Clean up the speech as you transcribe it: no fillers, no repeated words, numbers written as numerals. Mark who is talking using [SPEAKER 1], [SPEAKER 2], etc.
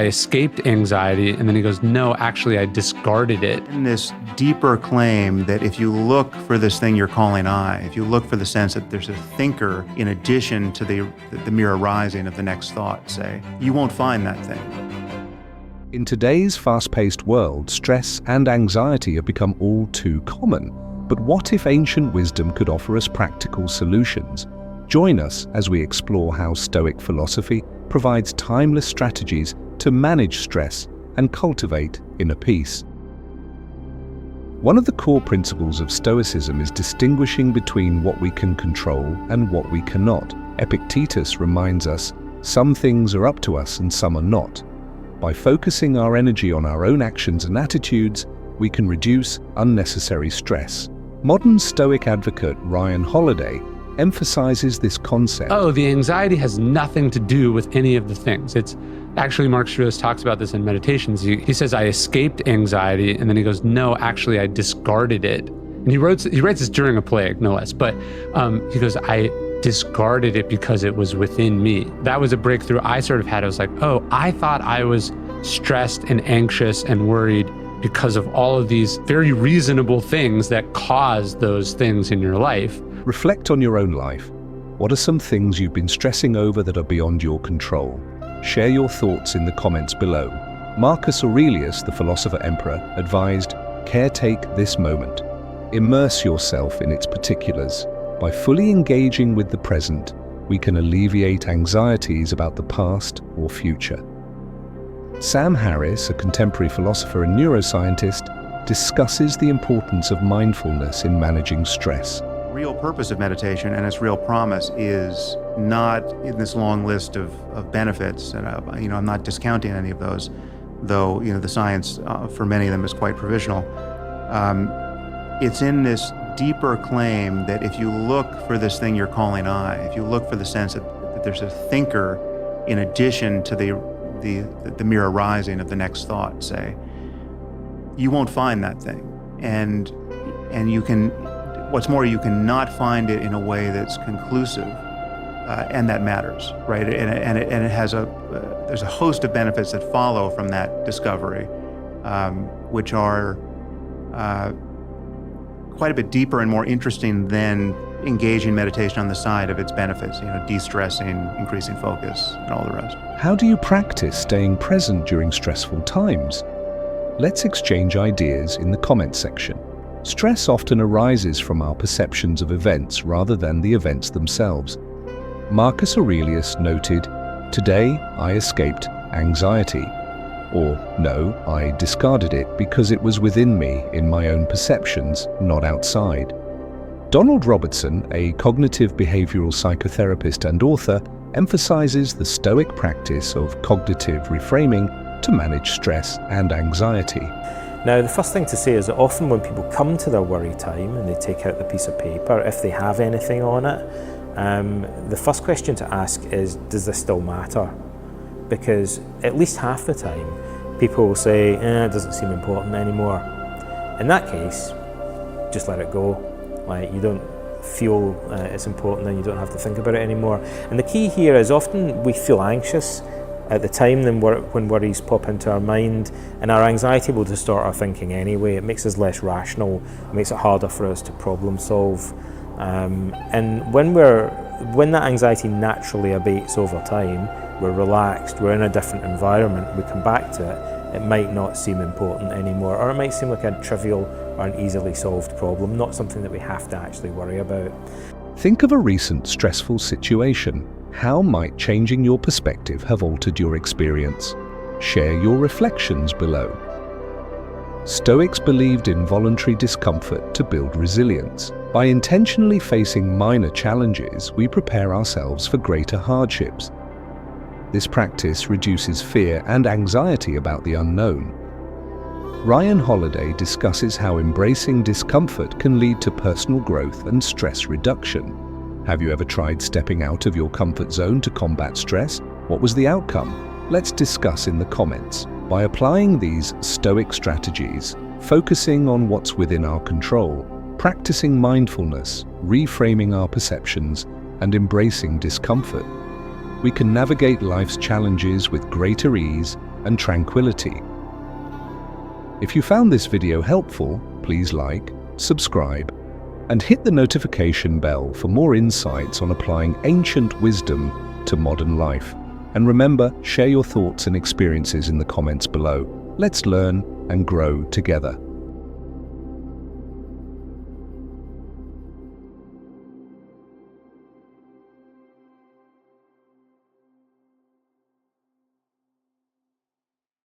[SPEAKER 1] I escaped anxiety, and then he goes, no, actually, I discarded it.
[SPEAKER 2] In this deeper claim that if you look for this thing you're calling I, if you look for the sense that there's a thinker in addition to the mere arising of the next thought, say, you won't find that thing.
[SPEAKER 3] In today's fast-paced world, stress and anxiety have become all too common. But what if ancient wisdom could offer us practical solutions? Join us as we explore how Stoic philosophy provides timeless strategies to manage stress and cultivate inner peace. One of the core principles of Stoicism is distinguishing between what we can control and what we cannot. Epictetus reminds us, some things are up to us and some are not. By focusing our energy on our own actions and attitudes, we can reduce unnecessary stress. Modern Stoic advocate Ryan Holiday emphasizes this concept.
[SPEAKER 1] Oh, the anxiety has nothing to do with any of the things. It's actually, Marcus Aurelius talks about this in Meditations. He says, I escaped anxiety, and then he goes, no, actually, I discarded it. And he writes this during a plague, no less. But he goes, I discarded it because it was within me. That was a breakthrough I sort of had. I was like, oh, I thought I was stressed and anxious and worried because of all of these very reasonable things that cause those things in your life.
[SPEAKER 3] Reflect on your own life. What are some things you've been stressing over that are beyond your control? Share your thoughts in the comments below. Marcus Aurelius, the philosopher emperor, advised, caretake this moment. Immerse yourself in its particulars. By fully engaging with the present, we can alleviate anxieties about the past or future. Sam Harris, a contemporary philosopher and neuroscientist, discusses the importance of mindfulness in managing stress.
[SPEAKER 2] Real purpose of meditation and its real promise is not in this long list of benefits, and I'm not discounting any of those, though the science for many of them is quite provisional. It's in this deeper claim that if you look for this thing you're calling I, if you look for the sense that there's a thinker in addition to the mere arising of the next thought, say, you won't find that thing, and you can. What's more, you cannot find it in a way that's conclusive, and that matters, right? And it has there's a host of benefits that follow from that discovery, which are quite a bit deeper and more interesting than engaging meditation on the side of its benefits, de-stressing, increasing focus, and all the rest.
[SPEAKER 3] How do you practice staying present during stressful times? Let's exchange ideas in the comments section. Stress often arises from our perceptions of events rather than the events themselves. Marcus Aurelius noted, today I escaped anxiety. Or, no, I discarded it because it was within me in my own perceptions, not outside. Donald Robertson, a cognitive behavioral psychotherapist and author, emphasizes the Stoic practice of cognitive reframing to manage stress and anxiety.
[SPEAKER 4] Now, the first thing to say is that often when people come to their worry time and they take out the piece of paper, if they have anything on it, the first question to ask is, does this still matter? Because at least half the time, people will say, it doesn't seem important anymore. In that case, just let it go. Like, you don't feel it's important, then you don't have to think about it anymore. And the key here is often we feel anxious at the time when worries pop into our mind, and our anxiety will distort our thinking anyway. It makes us less rational, it makes it harder for us to problem solve. And when that anxiety naturally abates over time, we're relaxed, we're in a different environment, we come back to it might not seem important anymore, or it might seem like a trivial or an easily solved problem, not something that we have to actually worry about.
[SPEAKER 3] Think of a recent stressful situation. How might changing your perspective have altered your experience? Share your reflections below. Stoics believed in voluntary discomfort to build resilience. By intentionally facing minor challenges, we prepare ourselves for greater hardships. This practice reduces fear and anxiety about the unknown. Ryan Holiday discusses how embracing discomfort can lead to personal growth and stress reduction. Have you ever tried stepping out of your comfort zone to combat stress? What was the outcome? Let's discuss in the comments. By applying these Stoic strategies, focusing on what's within our control, practicing mindfulness, reframing our perceptions, and embracing discomfort, we can navigate life's challenges with greater ease and tranquility. If you found this video helpful, please like, subscribe, and hit the notification bell for more insights on applying ancient wisdom to modern life. And remember, share your thoughts and experiences in the comments below. Let's learn and grow together.